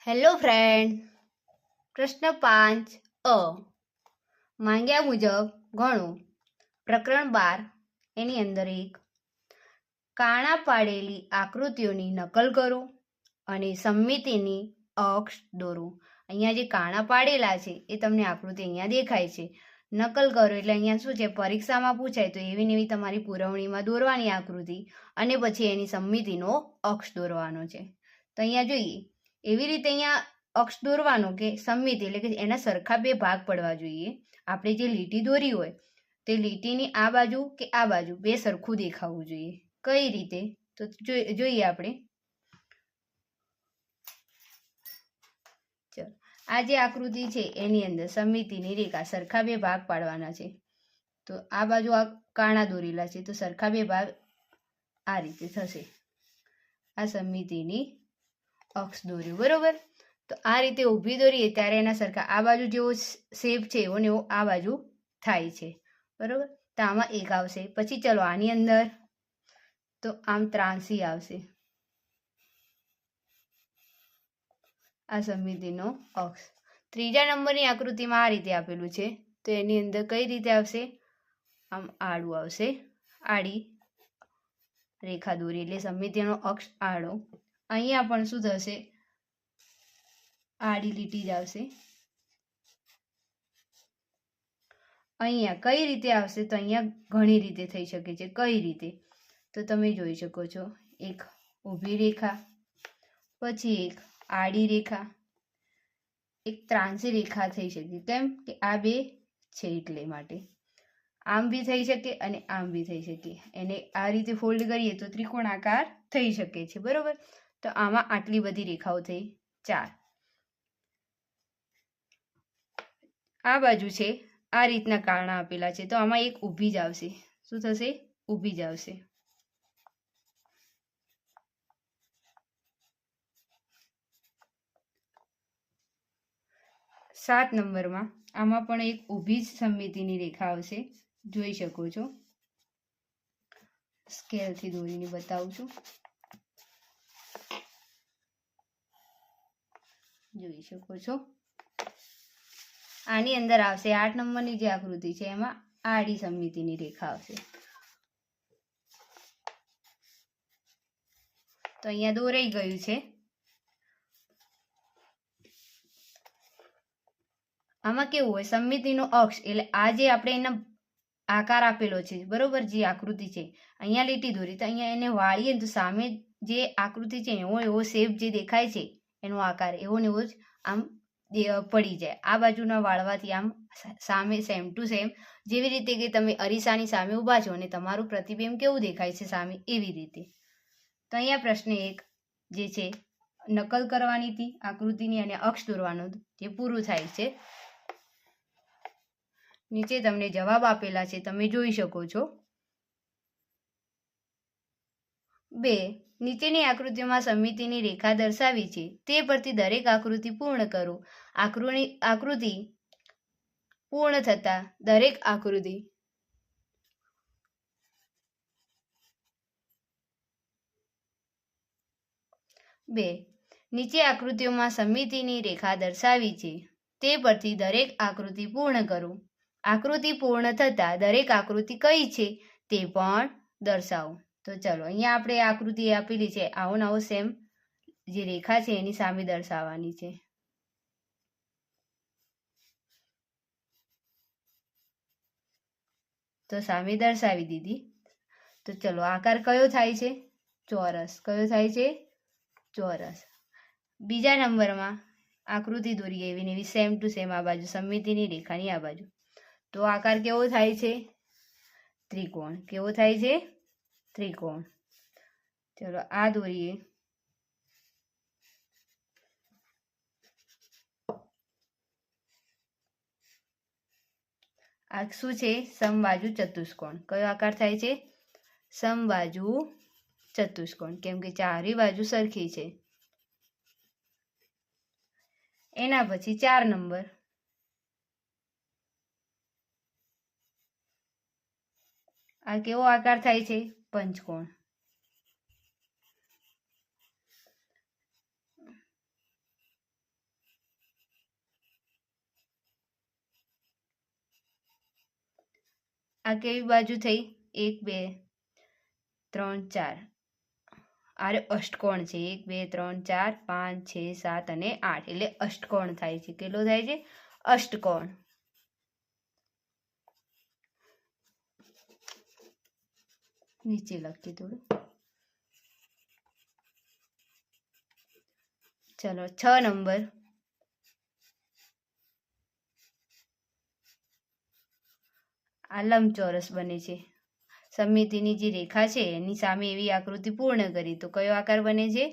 Hello friend, પ્રશ્ન 5 અ માંગ્યા મુજબ ગણો. પ્રકરણ 12 એની અંદર એક કાણા પાડેલી આકૃતિઓની નકલ કરો અને સમમિતિની અક્ષ દોરો. અહીંયા જે કાણા પાડેલા છે એ તમને આકૃતિ અહીંયા દેખાય છે. નકલ કરો એટલે અહીંયા શું છે, પરીક્ષામાં પૂછાય તો એવી ને એવી તમારી પુરવણીમાં દોરવાની આકૃતિ અને પછી એની સમમિતિનો અક્ષ દોરવાનો છે. તો અહીંયા જોઈએ એવી રીતે અહીંયા અક્ષ દોરવાનો કે સમમિતિ એટલે કે એના સરખા બે ભાગ પડવા જોઈએ. આપણે જે લીટી દોરી હોય તે લીટીની આ બાજુ કે આ બાજુ બે સરખું દેખાવું જોઈએ. કઈ રીતે તો જોઈએ આપણે. ચલો, આ જે આકૃતિ છે એની અંદર સમમિતિની રેખા સરખા બે ભાગ પાડવાના છે. તો આ બાજુ આ કાણા દોરેલા છે તો સરખા બે ભાગ આ રીતે થશે. આ સમમિતિની અક્ષ દોર્યું, બરોબર. તો આ રીતે ઊભી દોરીએ ત્યારે એના સરખા આ બાજુ જેવો શેપ છે એવો ને એવો આ બાજુ થાય છે, બરોબર. તો આમાં એક આવશે. પછી ચલો આની અંદર તો આમ ત્રાંસી આવશે. આ સમમિતિનો અક્ષ. ત્રીજા નંબરની આકૃતિમાં આ રીતે આપેલું છે તો એની અંદર કઈ રીતે આવશે, આમ આડું આવશે. આડી રેખા દોરી એટલે સમમિતિનો અક્ષ આડો. અહીંયા પણ શું થશે, આડી લીટી જ આવશે. અહીંયા કઈ રીતે આવશે તો અહીંયા ઘણી રીતે થઈ શકે છે. કઈ રીતે તો તમે જોઈ શકો છો, એક ઊભી રેખા, પછી એક આડી રેખા, એક ત્રાંસી રેખા થઈ શકે. કેમ કે આ બે છે એટલે માટે. આમ બી થઈ શકે અને આમ બી થઈ શકે. એને આ રીતે ફોલ્ડ કરીએ તો ત્રિકોણાકાર થઈ શકે છે, બરોબર. તો આમાં આટલી બધી રેખાઓ થઈ 4. આ બાજુ છે આ રીતના કારણા આપેલા છે તો આમાં એક ઊભી જ આવશે. શું થશે, ઊભી જ આવશે. સાત નંબરમાં આમાં પણ એક ઊભી જ સમમિતિની રેખા આવશે. જોઈ શકો છો, સ્કેલથી દોરીને બતાવું છું. જોઈ શકો છો આની અંદર આવશે 8 નંબરની જે આકૃતિ છે એમાં આડી સમમિતિની રેખા આવશે. તો અહીંયા દોરાઈ ગયું છે. આમાં કેવું હોય, સમમિતિનો અક્ષ એટલે આ જે આપણે એના આકાર આપેલો છે, બરોબર. જે આકૃતિ છે અહીંયા લીટી દોરી તો અહીંયા એને વાળીએ તો સામે જે આકૃતિ છે એવો શેપ જે દેખાય છે એનો આકાર એવો ને એવો જ આમ પડી જાય. આ બાજુના વાળવાથી આમ સામે સેમ ટુ સેમ, જેવી રીતે કે તમે અરીસાની સામે ઊભા છો અને તમારું પ્રતિબિંબ કેવું દેખાય છે સામે, એવી રીતે. તો અહીંયા પ્રશ્ન 1 જે છે નકલ કરવાની હતી આકૃતિની અને અક્ષ દોરવાનું જે પૂરું થાય છે. નીચે તમને જવાબ આપેલા છે, તમે જોઈ શકો છો. 2 નીચેની આકૃતિઓમાં સમમિતિની રેખા દર્શાવી છે તે પરથી દરેક આકૃતિ પૂર્ણ કરો. આકૃતિ પૂર્ણ થતા દરેક આકૃતિ નીચે આકૃતિઓમાં સમમિતિની રેખા દર્શાવી છે તે પરથી દરેક આકૃતિ પૂર્ણ કરો. આકૃતિ પૂર્ણ થતા દરેક આકૃતિ કઈ છે તે પણ દર્શાવો. તો ચલો અહીંયા આપણે આકૃતિ આપેલી છે, આવો નવો સેમ જે રેખા છે એની સામે દર્શાવવાની છે. તો સામે દર્શાવી દીધી. તો ચલો આકાર કયો થાય છે, ચોરસ. કયો થાય છે, ચોરસ. બીજા નંબરમાં આકૃતિ દોરી એવી ને એવી સેમ ટુ સેમ આ બાજુ સમમિતિની રેખાની આ બાજુ. તો આકાર કેવો થાય છે, ત્રિકોણ. કેવો થાય છે, ત્રિકોણ. ચલો આ દોરીએ. આ શું છે, સમબાજુ ચતુષ્કોણ. કયો આકાર થાય છે, સમબાજુ ચતુષ્કોણ. કેમ કે ચારે બાજુ સરખી છે. એના પછી 4 નંબર. આ કેવો આકાર થાય છે, પંચકોણ. આ કેવી બાજુ થઈ? 1 2 3 4 આરે અષ્ટકોણ છે. 1 2 3 4 5 6 7 અને 8 એટલે અષ્ટકોણ થાય છે. કેટલો થાય છે? અષ્ટકોણ. નીચે લખીએ થોડું. ચલો 6 નંબર. આ લંબચોરસ બને છે. સમમિતિની જે રેખા છે એની સામે એવી આકૃતિ પૂર્ણ કરી તો કયો આકાર બને છે?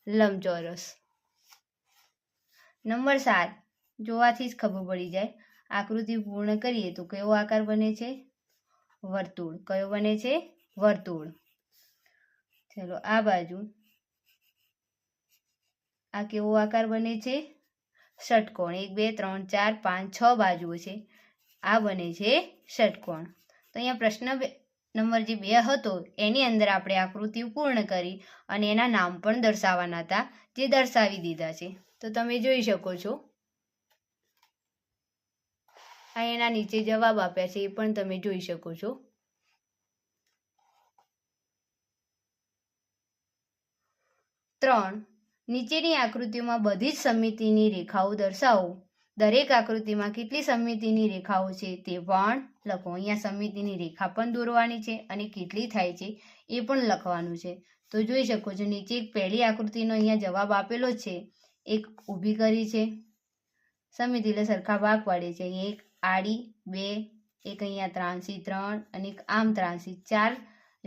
લંબચોરસ. નંબર 7 જોવાથી જ ખબર પડી જાય. આકૃતિ પૂર્ણ કરીએ તો કયો આકાર બને છે? વર્તુળ. કયો બને છે? વર્તુળ. ચલો આ બાજુ આ કેવો આકાર બને છે? ષટકોણ. 1 2 3 4 5 6 બાજુઓ છે. આ બને છે ષટકોણ. તો અહીંયા પ્રશ્ન નંબર જે 2 હતો એની અંદર આપણે આકૃતિ પૂર્ણ કરી અને એના નામ પણ દર્શાવવાના હતા, જે દર્શાવી દીધા છે. તો તમે જોઈ શકો છો આ એના નીચે જવાબ આપ્યા છે, એ પણ તમે જોઈ શકો છો. 3 નીચેની આકૃતિઓમાં બધી જ સમમિતિની રેખાઓ દર્શાવો. દરેક આકૃતિમાં કેટલી સમમિતિની રેખાઓ છે તે પણ લખો. અહીંયા સમમિતિની રેખા પણ દોરવાની છે અને કેટલી થાય છે એ પણ લખવાનું છે. તો જોઈ શકો છો નીચે પહેલી આકૃતિનો અહીંયા જવાબ આપેલો છે. એક ઊભી કરી છે સમમિતિ એટલે સરખા ભાગ પાડે છે. અહીંયા એક આડી 2, એક અહીંયા ત્રાંસી 3 અને એક આમ ત્રાંસી 4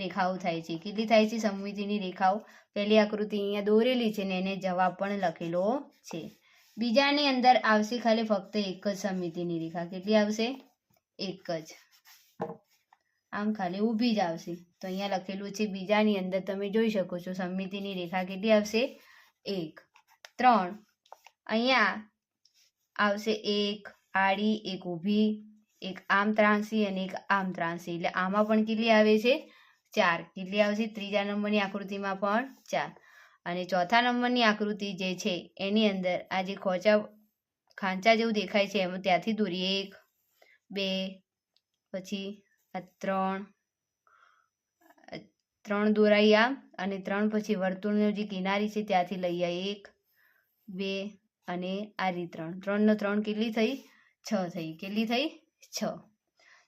રેખાઓ થાય છે. કેટલી થાય છે સમમિતિની રેખાઓ? પહેલી આકૃતિ અહીંયા દોરેલી છે ને એને જવાબ પણ લખેલો છે. બીજાની અંદર આવશે ખાલી ફક્ત એક જ સમમિતિની રેખા. કેટલી આવશે? એક જ. આમ ખાલી ઊભી જ આવશે. તો અહીંયા લખેલું છે બીજાની અંદર તમે જોઈ શકો છો સમમિતિની રેખા કેટલી આવશે? 1 3 અહીંયા આવશે એક આડી, એક ઊભી, એક આમ ત્રાંસી અને એક આમ ત્રાંસી. એટલે આમાં પણ કેટલી આવે છે? 4. કેટલી આવશે? ત્રીજા નંબરની આકૃતિમાં પણ 4. અને ચોથા નંબરની આકૃતિ જે છે એની અંદર આ જે ખાંચા જેવું દેખાય છે એમાં ત્યાંથી દોરીએ 1 2 પછી આ 3 દોરાઈ આમ અને 3 પછી વર્તુળનો જે કિનારી છે ત્યાંથી લઈ આવી 1 2 અને આ રીત 3 નો 3 કેટલી થઈ? 6 થઈ. કેટલી થઈ? 6.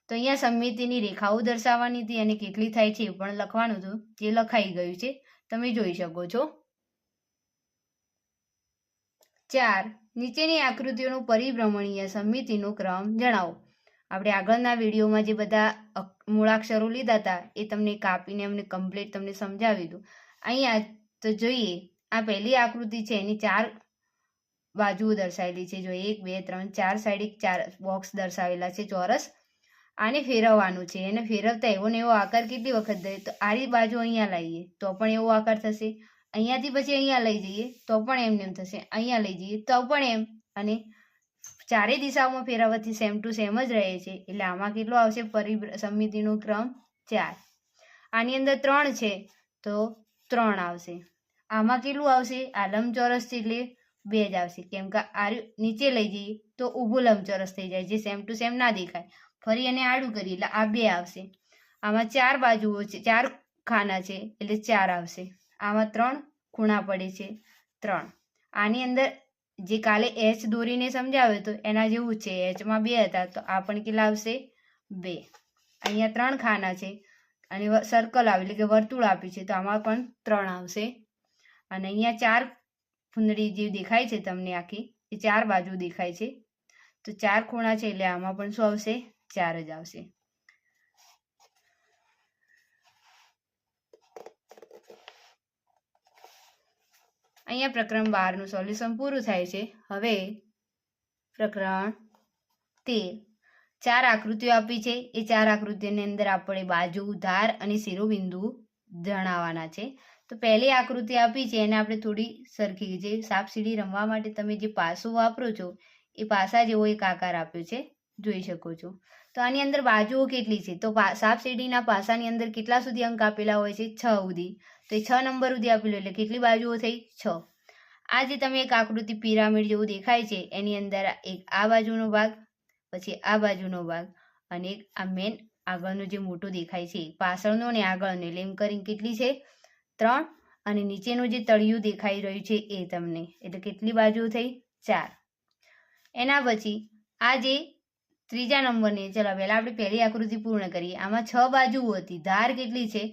તો અહીંયા સમમિતિની રેખાઓ દર્શાવવાની હતી અને કેટલી થાય છે એ પણ લખવાનું હતું, જે લખાઈ ગયું છે તમે જોઈ શકો છો. 4 નીચેની આકૃતિઓનું પરિભ્રમણીય સમમિતિનો ક્રમ જણાવો. આપણે આગળના વિડીયોમાં જે બધા મૂળાક્ષરો લીધા હતા એ તમને કાપીને અમને કમ્પ્લીટ તમને સમજાવી દીધું. અહીંયા તો જોઈએ આ પહેલી આકૃતિ છે એની 4 બાજુઓ દર્શાવેલી છે. જો 1 2 3 4 સાઈડ 4 બોક્સ દર્શાવેલા છે ચોરસ. આને ફેરવવાનું છે. એને ફેરવતા એવો ને એવો આકાર કેટલી વખત થાય? તો આરી બાજુ અહીંયા લાવીએ તો પણ એવો આકાર થશે. અહીંયાથી પછી અહીંયા લઈ જઈએ તો પણ એમ થશે. અહીંયા લઈ જઈએ તો પણ એમ. અને ચારે દિશાઓમાં ફેરવવાથી સેમ ટુ સેમ જ રહે છે. એટલે આમાં કેટલો આવશે સમમિતિનો ક્રમ? 4. આની અંદર 3 છે તો 3 આવશે. આમાં કેટલું આવશે? આ લંબચોરસ છે એટલે 2 જ આવશે. કેમ કે આ નીચે લઈ જઈએ તો ઊભું લંબચોરસ થઈ જાય, જે સેમ ટુ સેમ ના દેખાય. ફરી એને આડું કરીએ એટલે આ 2 આવશે. આમાં 4 બાજુઓ છે, 4 ખાના છે એટલે 4 આવશે. આમાં 3 ખૂણા પડે છે 3. આની અંદર જે કાલે એચ દોરીને સમજાવ્યો તો એના જેવું છે. એચમાં 2 હતા તો આ પણ કેટલા આવશે? 2. અહીંયા 3 ખાના છે અને સર્કલ આવે એટલે કે વર્તુળ આપ્યું છે તો આમાં પણ 3 આવશે. અને અહીંયા 4 ફૂંદડી જે દેખાય છે તમને આખી એ 4 બાજુ દેખાય છે તો 4 ખૂણા છે એટલે આમાં પણ શું આવશે? 4 જ આવશે. અહીંયા પ્રકરણ 12 નું સોલ્યુશન પૂરું થાય છે. હવે પ્રકરણ 13. 4 આકૃતિઓ આપી છે. એ 4 આકૃતિઓની અંદર આપણે બાજુ, ધાર અને શિરોબિંદુ જણાવવાના છે. તો પહેલી આકૃતિ આપી છે એને આપણે થોડી સરખી, જે સાપસીડી રમવા માટે તમે જે પાસું વાપરો છો એ પાસા જેવો એક આકાર આપ્યો છે, જોઈ શકો છો. તો આની અંદર બાજુઓ કેટલી છે? તો સાપસીડીના પાસાની અંદર કેટલા સુધી અંક આપેલા હોય છે? 6 સુધી. તો એ 6 નંબર સુધી આપેલું એટલે કેટલી બાજુઓ થઈ? 6. આ જે તમે એક આકૃતિ પિરામિડ જેવું દેખાય છે એની અંદર એક આ બાજુનો ભાગ, પછી આ બાજુનો ભાગ અને એક આ મેન આગળનો જે મોટો દેખાય છે પાછળનો ને આગળનો એટલે એમ કરીને કેટલી છે 3 અને નીચેનું જે તળિયું દેખાઈ રહ્યું છે એ તમને એટલે કેટલી બાજુ થઈ 4. એના પછી આ જે ત્રીજા નંબરની ચલો પહેલા આપણે પહેલી આકૃતિ પૂર્ણ કરીએ. આમાં 6 બાજુઓ હતી. ધાર કેટલી છે?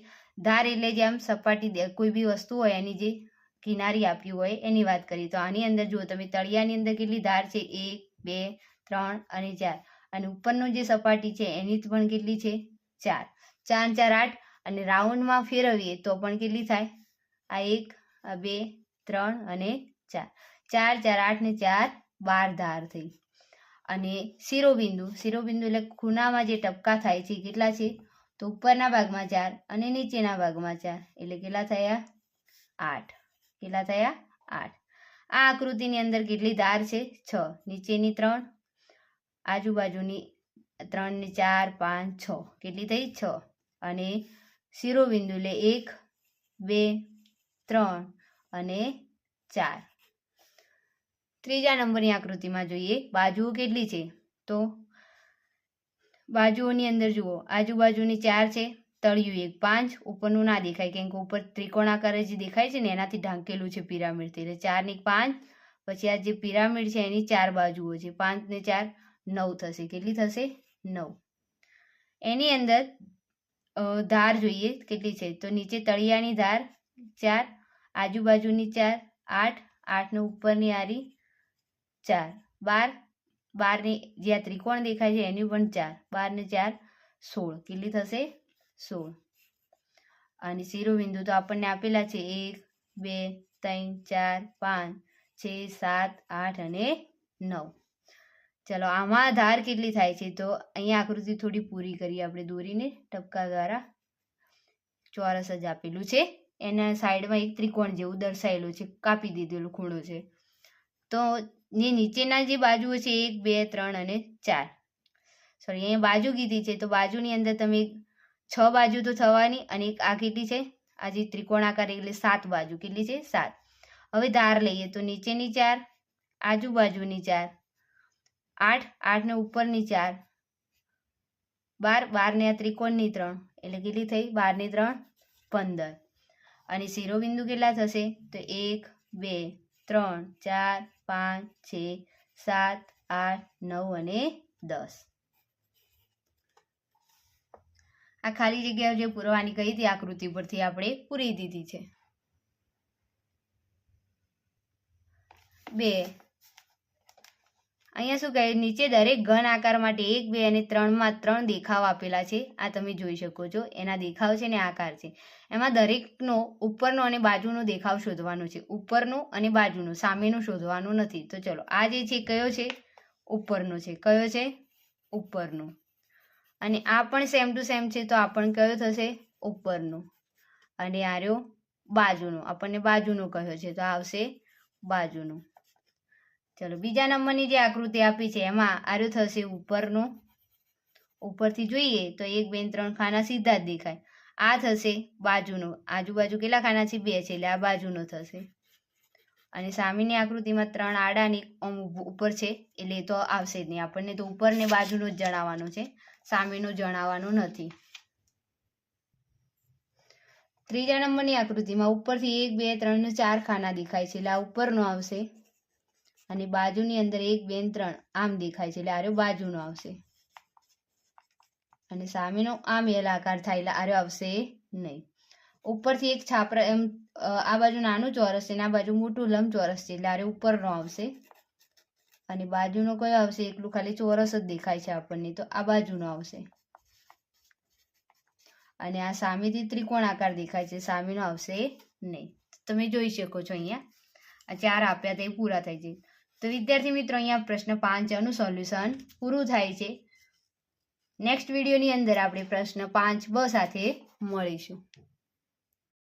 ધાર એટલે જે આમ સપાટી કોઈ બી વસ્તુ હોય એની જે કિનારી આપ્યું હોય એની વાત કરીએ તો આની અંદર જુઓ તમે તળિયાની અંદર કેટલી ધાર છે 1 2 3 અને 4 અને ઉપરનું જે સપાટી છે એની પણ કેટલી છે 4 4 4 8 અને રાઉન્ડમાં ફેરવીએ તો પણ કેટલી થાય આ 1 આ 2 3 અને 4 4 4 8 ને 4 12 ધાર થઈ. અને શિરોબિંદુ એટલે ખૂણામાં જે ટપકા થાય છે કેટલા છે તો ઉપરના ભાગમાં 4 અને નીચેના ભાગમાં 4 એટલે કેટલા થયા 8. કેટલા થયા 8. આ આકૃતિની અંદર કેટલી ધાર છે 6 નીચેની 3 આજુબાજુની 3 ને 4 5 6 કેટલી થઈ 6 અને શિરોબિંદુ એટલે 1 2 3 અને 4. ત્રીજા નંબરની આકૃતિમાં જોઈએ બાજુઓ કેટલી છે તો બાજુઓની અંદર જુઓ આજુબાજુની 4 છે તળિયું 1 5 ઉપરનું ના દેખાય કેમ કે ઉપર ત્રિકોણાકાર જે દેખાય છે ને એનાથી ઢાંકેલું છે પિરામિડથી એટલે 4 ની 5 પછી આ જે પિરામિડ છે એની 4 બાજુઓ છે 5 ને 4 9 થશે. કેટલી થશે 9. એની અંદર ધાર જોઈએ કેટલી છે તો નીચે તળિયાની ધાર 4 આજુબાજુની 4 8 8 ને ઉપરની આરી 4 12 12 ની જે આ ત્રિકોણ દેખાય છે એની પણ 4 12 ને 4 16 કેટલી થશે 16. અને શિરોબિંદુ તો આપણને આપેલા છે 1 2 3 4 5 6 7 8 અને 9. ચલો આમાં ધાર કેટલી થાય છે તો અહીંયા આકૃતિ થોડી પૂરી કરીએ આપણે દોરીને ટપકા દ્વારા ચોરસ જ આપેલું છે એના સાઈડમાં એક ત્રિકોણ જેવું દર્શાવેલું છે કાપી દીધેલું ખૂણો છે તો જે નીચેના જે બાજુઓ છે 1 2 3 અને 4 સોરી અહીંયા બાજુ કીધી છે તો બાજુની અંદર તમે 6 બાજુ તો થવાની અને આ કેટલી છે આ જે ત્રિકોણાકાર એટલે 7 બાજુ કેટલી છે 7. હવે ધાર લઈએ તો નીચેની 4 આજુબાજુની 4 8 8 ને ઉપરની 4 12 12 ને આ ત્રિકોણની 3 એટલે કેટલી થઈ 12 ની 3 15. અને શિરોબિંદુ કેટલા થશે તો 1 2 3 4 5 6 7 8 9 અને 10. આ ખાલી જગ્યાઓ જે પૂરવાની કહી હતી આકૃતિ પરથી આપણે પૂરી દીધી છે. 2 અહીંયા શું કહે નીચે દરેક ઘન આકાર માટે 1 2 અને 3 માં 3 દેખાવ આપેલા છે આ તમે જોઈ શકો છો એના દેખાવ છે ને આકાર છે એમાં દરેકનો ઉપરનો અને બાજુનો દેખાવ શોધવાનો છે ઉપરનો અને બાજુનો સામેનું શોધવાનું નથી. તો ચલો આ જે છે કયો છે ઉપરનો છે કયો છે ઉપરનો અને આ પણ સેમ ટુ સેમ છે તો આ પણ કયો થશે ઉપરનો અને આ રહ્યો બાજુનો આપણને બાજુનો કહ્યો છે તો આવશે બાજુનો. ચલો બીજા નંબરની જે આકૃતિ આપી છે એમાં આર્યો થશે ઉપરનો ઉપરથી જોઈએ તો 1 2 3 ખાના સીધા જ દેખાય આ થશે બાજુનો આજુબાજુ કેટલા ખાના છે 2 છે એટલે આ બાજુનો થશે અને સામેની આકૃતિમાં 3 આડાની ઉપર છે એટલે તો આવશે જ નહીં આપણને તો ઉપર ને બાજુનો જ જણાવવાનો છે સામેનો જણાવવાનો નથી. ત્રીજા નંબરની આકૃતિમાં ઉપરથી 1 2 3 ને 4 ખાના દેખાય છે એટલે આ ઉપરનો આવશે અને બાજુની અંદર 1 2 3 આમ દેખાય છે એટલે આર્યો બાજુનો આવશે અને સામેનો આમ એલ આકાર થાય એટલે આર્યો આવશે નહીં. ઉપરથી એક છાપરા એમ આ બાજુ નાનું ચોરસ છે અને આ બાજુ મોટું લંબચોરસ છે એટલે આર્યો ઉપરનો આવશે અને બાજુનો કયો આવશે એકલું ખાલી ચોરસ જ દેખાય છે આપણને તો આ બાજુનો આવશે અને આ સામેથી ત્રિકોણ આકાર દેખાય છે સામેનો આવશે નહીં. તમે જોઈ શકો છો અહીંયા આ 4 આપ્યા તે પૂરા થાય છે. તો વિદ્યાર્થી મિત્રો અહીંયા પ્રશ્ન 5 નું સોલ્યુશન પૂરું થાય છે. નેક્સ્ટ વિડીયોની અંદર આપણે પ્રશ્ન 5 બ સાથે મળીશું.